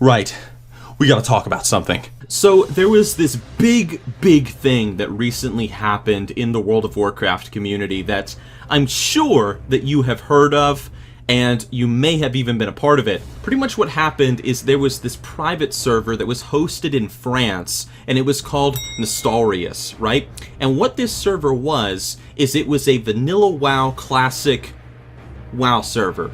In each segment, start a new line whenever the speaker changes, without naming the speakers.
Right. We gotta talk about something. So there was this big thing that recently happened in the World of Warcraft community that I'm sure that you have heard of, and you may have even been a part of it. Pretty much what happened is there was this private server that was hosted in France, and it was called Nostalrius, right? And what this server was, is it was a vanilla WoW classic WoW server.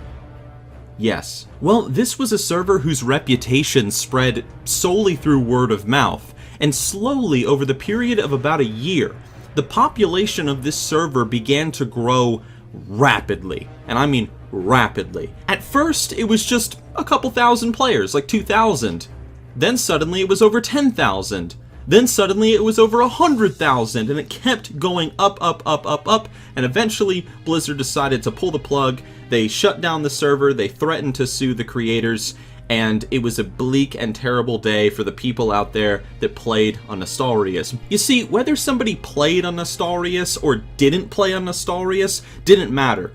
Yes. Well, this was a server whose reputation spread solely through word of mouth, and slowly over the period of about a year, the population of this server began to grow rapidly, and I mean rapidly. At first, it was just a couple thousand players, like 2,000. Then suddenly it was over 10,000. Then suddenly it was over 100,000, and it kept going up, and eventually Blizzard decided to pull the plug. They shut down the server, they threatened to sue the creators, and it was a bleak and terrible day for the people out there that played on Nostalrius. You see, whether somebody played on Nostalrius or didn't play on Nostalrius didn't matter.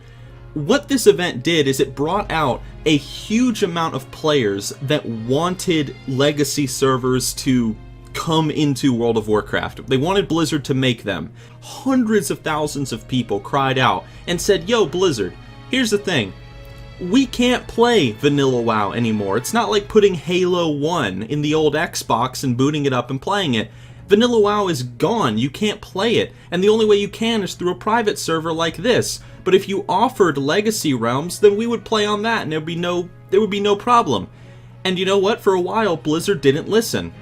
What this event did is it brought out a huge amount of players that wanted legacy servers to come into World of Warcraft. They wanted Blizzard to make them. Hundreds of thousands of people cried out and said, "Yo, Blizzard, here's the thing. We can't play vanilla WoW anymore. It's not like putting Halo 1 in the old Xbox and booting it up and playing it. Vanilla WoW is gone. You can't play it. And the only way you can is through a private server like this. But if you offered Legacy Realms, then we would play on that and there would be no problem." And you know what? For a while, Blizzard didn't listen.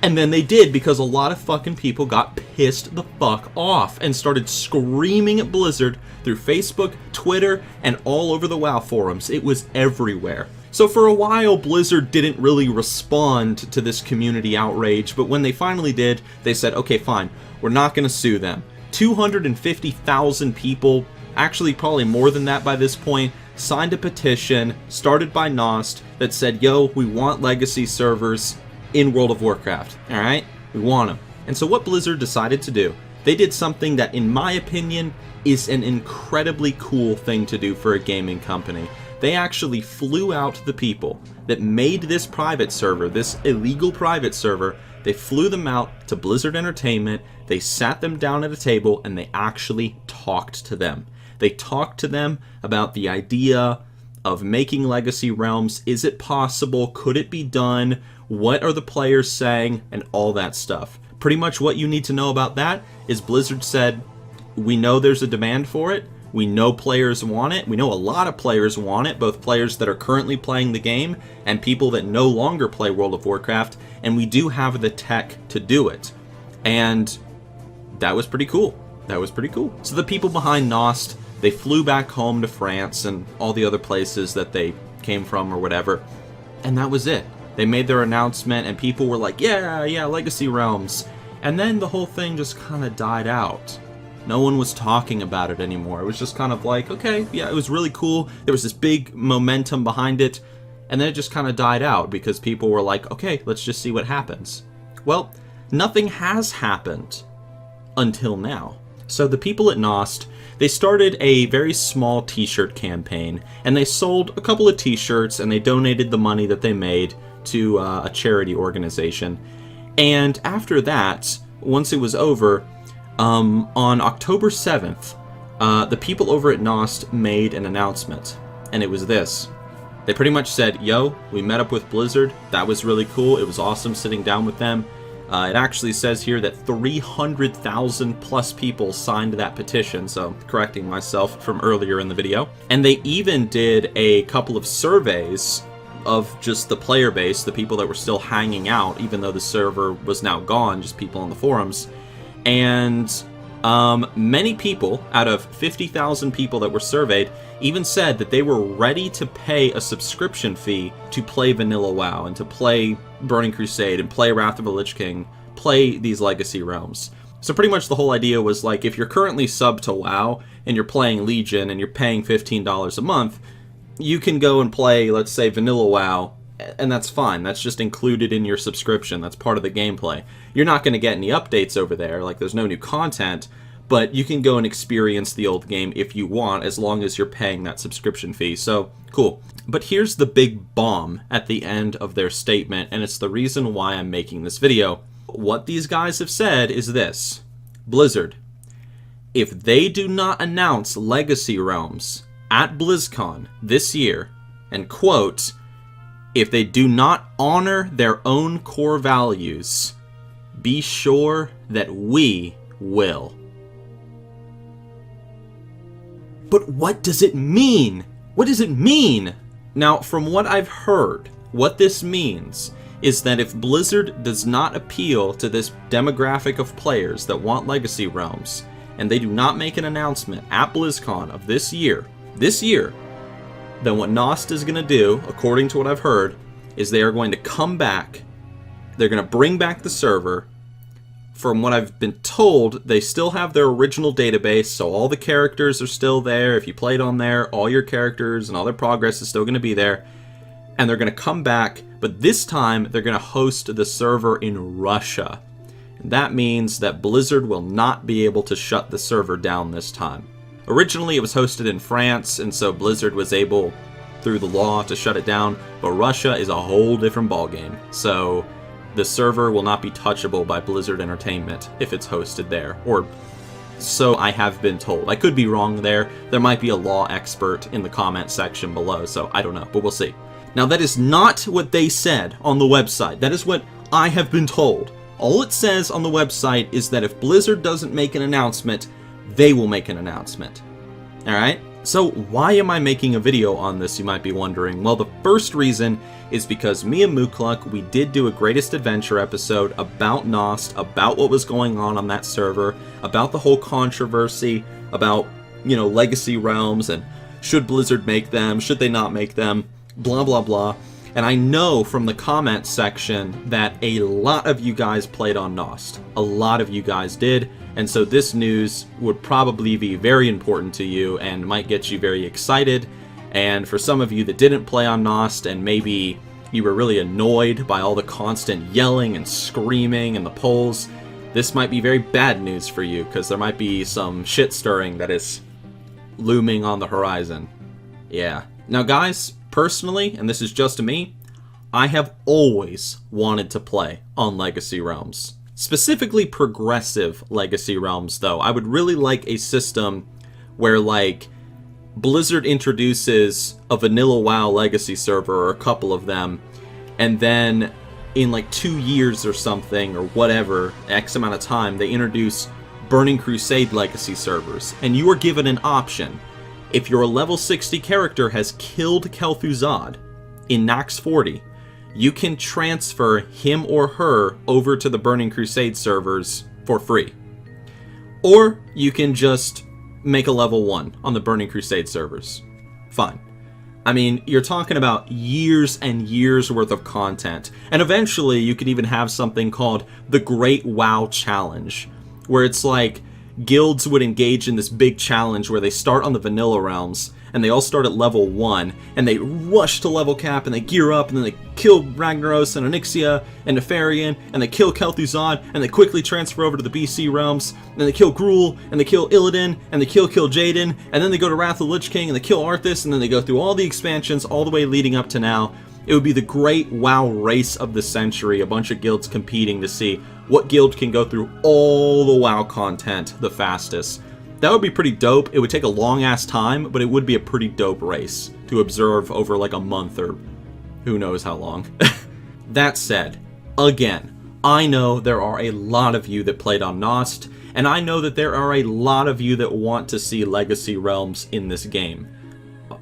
And then they did, because a lot of fucking people got pissed the fuck off and started screaming at Blizzard through Facebook, Twitter, and all over the WoW forums. It was everywhere. So for a while, Blizzard didn't really respond to this community outrage, but when they finally did, they said, okay, fine, we're not going to sue them. 250,000 people, actually probably more than that by this point, signed a petition started by Nost that said, yo, we want legacy servers in World of Warcraft, alright? We want them. And so what Blizzard decided to do, they did something that, in my opinion, is an incredibly cool thing to do for a gaming company. They actually flew out the people that made this private server, this illegal private server, they flew them out to Blizzard Entertainment, they sat them down at a table, and they actually talked to them. They talked to them about the idea of making Legacy Realms. Is it possible? Could it be done? What are the players saying? And all that stuff. Pretty much what you need to know about that is Blizzard said, we know there's a demand for it. We know players want it. We know a lot of players want it, both players that are currently playing the game and people that no longer play World of Warcraft, and we do have the tech to do it. And that was pretty cool. That was pretty cool. So the people behind Nost, they flew back home to France and all the other places that they came from or whatever, and that was it. They made their announcement and people were like, yeah, Legacy Realms. And then the whole thing just kind of died out. No one was talking about it anymore. It was just kind of like, okay, yeah, it was really cool. There was this big momentum behind it, and then it just kind of died out because people were like, okay, let's just see what happens. Well, nothing has happened until now. So the people at Nost, they started a very small t-shirt campaign, and they sold a couple of t-shirts, and they donated the money that they made to a charity organization. And after that, once it was over, on October 7th, the people over at Nost made an announcement, and it was this. They pretty much said, yo, we met up with Blizzard, that was really cool, it was awesome sitting down with them. It actually says here that 300,000 plus people signed that petition, so correcting myself from earlier in the video. And they even did a couple of surveys of just the player base, the people that were still hanging out, even though the server was now gone, just people on the forums. And many people, out of 50,000 people that were surveyed, even said that they were ready to pay a subscription fee to play Vanilla WoW and to play Burning Crusade and play Wrath of the Lich King, play these Legacy Realms. So pretty much the whole idea was like, if you're currently subbed to WoW and you're playing Legion and you're paying $15 a month, you can go and play, let's say, Vanilla WoW, and that's fine. That's just included in your subscription. That's part of the gameplay. You're not going to get any updates over there, like there's no new content, but you can go and experience the old game if you want, as long as you're paying that subscription fee. So, cool. But here's the big bomb at the end of their statement, and it's the reason why I'm making this video. What these guys have said is this: Blizzard, if they do not announce Legacy Realms at BlizzCon this year, and quote, if they do not honor their own core values, be sure that we will. But what does it mean? What does it mean? Now, from what I've heard, what this means is that if Blizzard does not appeal to this demographic of players that want Legacy Realms, and they do not make an announcement at BlizzCon of this year, then what Nost is going to do, according to what I've heard, is they are going to come back, they're going to bring back the server. From what I've been told, they still have their original database, so all the characters are still there. If you played on there, all your characters and all their progress is still going to be there. And they're going to come back, but this time they're going to host the server in Russia. And that means that Blizzard will not be able to shut the server down this time. Originally it was hosted in France, and so Blizzard was able, through the law, to shut it down, but Russia is a whole different ballgame. So the server will not be touchable by Blizzard Entertainment if it's hosted there, or so I have been told. I could be wrong there. There might be a law expert in the comment section below, so I don't know, but we'll see. Now, that is not what they said on the website. That is what I have been told. All it says on the website is that if Blizzard doesn't make an announcement, they will make an announcement. Alright? So why am I making a video on this, you might be wondering? Well, the first reason is because me and Mookluk, we did do a Greatest Adventure episode about Nost, about what was going on that server, about the whole controversy, about, you know, Legacy Realms, and should Blizzard make them, should they not make them, blah blah blah. And I know from the comments section that a lot of you guys played on Nost. A lot of you guys did. And so this news would probably be very important to you and might get you very excited. And for some of you that didn't play on Nost and maybe you were really annoyed by all the constant yelling and screaming and the polls, this might be very bad news for you, because there might be some shit stirring that is looming on the horizon. Yeah. Now guys, personally, and this is just me, I have always wanted to play on Legacy Realms. Specifically progressive Legacy Realms, though. I would really like a system where, like, Blizzard introduces a vanilla WoW Legacy server, or a couple of them, and then in like 2 years or something, or whatever, X amount of time, they introduce Burning Crusade Legacy servers, and you are given an option. If your level 60 character has killed Kel'Thuzad in Naxx 40, you can transfer him or her over to the Burning Crusade servers for free. Or you can just make a level 1 on the Burning Crusade servers. Fine. I mean, you're talking about years and years worth of content. And eventually you could even have something called the Great WoW Challenge, where it's like guilds would engage in this big challenge where they start on the vanilla realms, and they all start at level 1, and they rush to level cap, and they gear up, and then they kill Ragnaros and Onyxia and Nefarian, and they kill Kel'Thuzad, and they quickly transfer over to the BC realms, and they kill Gruul, and they kill Illidan, and they kill Jaden, and then they go to Wrath of the Lich King, and they kill Arthas, and then they go through all the expansions all the way leading up to now. It would be the great WoW race of the century, a bunch of guilds competing to see what guild can go through all the WoW content the fastest. That would be pretty dope. It would take a long-ass time, but it would be a pretty dope race to observe over like a month or who knows how long. That said, again, I know there are a lot of you that played on Nost, and I know that there are a lot of you that want to see Legacy Realms in this game.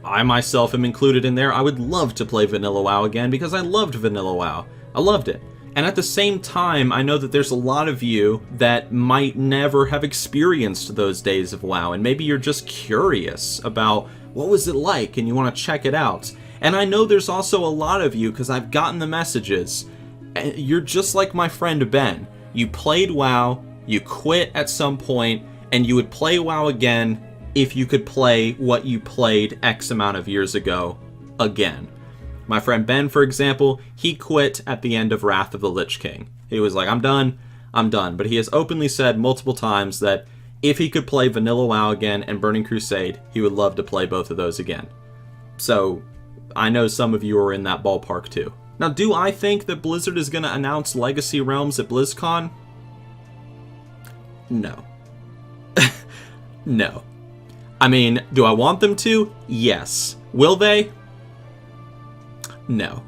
I myself am included in there. I would love to play Vanilla WoW again because I loved Vanilla WoW. I loved it. And at the same time, I know that there's a lot of you that might never have experienced those days of WoW, and maybe you're just curious about what was it like and you want to check it out. And I know there's also a lot of you, because I've gotten the messages, you're just like my friend Ben. You played WoW, you quit at some point, and you would play WoW again if you could play what you played X amount of years ago again. My friend Ben, for example, he quit at the end of Wrath of the Lich King. He was like, I'm done. But he has openly said multiple times that if he could play Vanilla WoW again and Burning Crusade, he would love to play both of those again. So, I know some of you are in that ballpark too. Now, do I think that Blizzard is going to announce Legacy Realms at BlizzCon? No. No. I mean, do I want them to? Yes. Will they? No.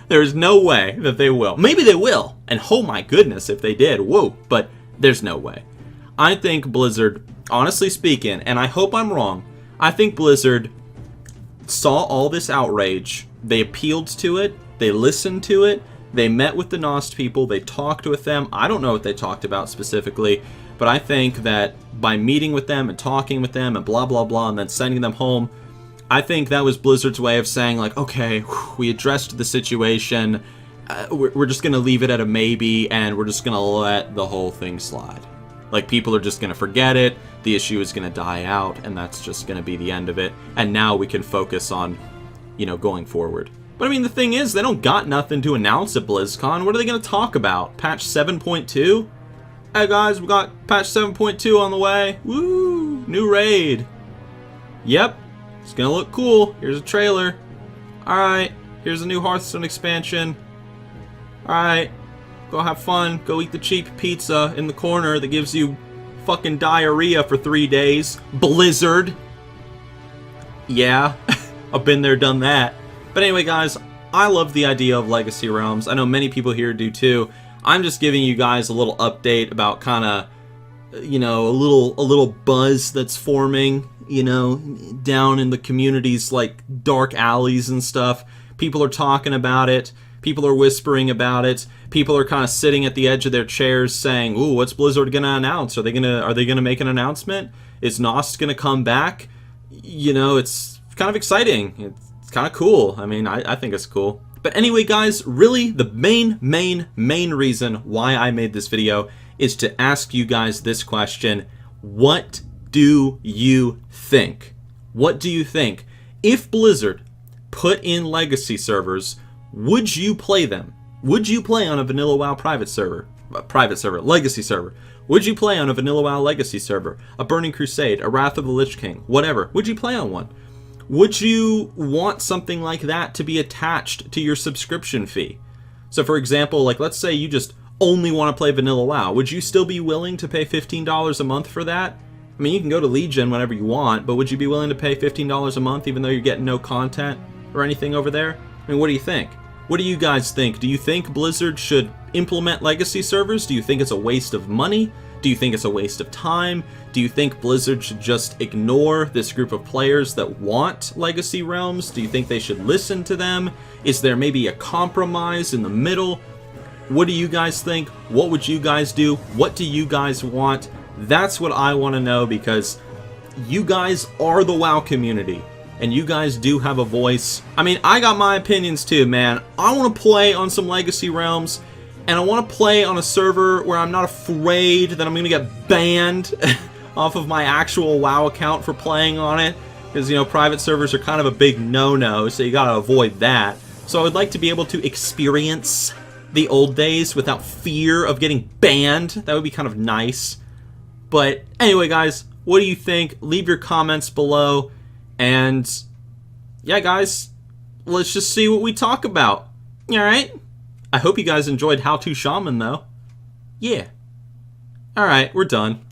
There's no way that they will. Maybe they will, and oh my goodness if they did, whoa, but there's no way. I think Blizzard, honestly speaking, and I hope I'm wrong, I think Blizzard saw all this outrage, they appealed to it, they listened to it, they met with the Nost people, they talked with them. I don't know what they talked about specifically, but I think that by meeting with them and talking with them and blah blah blah and then sending them home, I think that was Blizzard's way of saying, like, okay, we addressed the situation, we're just going to leave it at a maybe, and we're just going to let the whole thing slide. Like, people are just going to forget it, the issue is going to die out, and that's just going to be the end of it, and now we can focus on, you know, going forward. But I mean, the thing is, they don't got nothing to announce at BlizzCon. What are they going to talk about? Patch 7.2? Hey guys, we got patch 7.2 on the way. Woo! New raid. Yep. It's gonna look cool. Here's a trailer. Alright, here's a new Hearthstone expansion. Alright, go have fun. Go eat the cheap pizza in the corner that gives you fucking diarrhea for 3 days. Blizzard. Yeah, I've been there, done that. But anyway, guys, I love the idea of Legacy Realms. I know many people here do too. I'm just giving you guys a little update about kind of, you know, a little buzz that's forming, you know, down in the community's like dark alleys and stuff. People are talking about it. People are whispering about it. People are kind of sitting at the edge of their chairs saying, "Ooh, what's Blizzard gonna announce? Are they gonna make an announcement? Is Nost gonna come back?" You know, it's kind of exciting. It's kind of cool. I mean, I think it's cool. But anyway, guys, really the main reason why I made this video is to ask you guys this question. What do you think? What do you think? If Blizzard put in legacy servers, would you play them? Would you play on a Vanilla WoW legacy server? Would you play on a Vanilla WoW legacy server? A Burning Crusade, a Wrath of the Lich King, whatever. Would you play on one? Would you want something like that to be attached to your subscription fee? So for example, like let's say you just only want to play Vanilla WoW. Would you still be willing to pay $15 a month for that? I mean, you can go to Legion whenever you want, but would you be willing to pay $15 a month even though you're getting no content or anything over there? I mean, what do you think? What do you guys think? Do you think Blizzard should implement legacy servers? Do you think it's a waste of money? Do you think it's a waste of time? Do you think Blizzard should just ignore this group of players that want Legacy Realms? Do you think they should listen to them? Is there maybe a compromise in the middle? What do you guys think? What would you guys do? What do you guys want? That's what I want to know, because you guys are the WoW community, and you guys do have a voice. I mean, I got my opinions too, man. I want to play on some Legacy Realms, and I want to play on a server where I'm not afraid that I'm going to get banned off of my actual WoW account for playing on it. Because, you know, private servers are kind of a big no-no, so you got to avoid that. So I would like to be able to experience the old days without fear of getting banned. That would be kind of nice. But anyway, guys, what do you think? Leave your comments below. And yeah, guys, let's just see what we talk about. Alright? I hope you guys enjoyed How To Shaman, though. Yeah. Alright, we're done.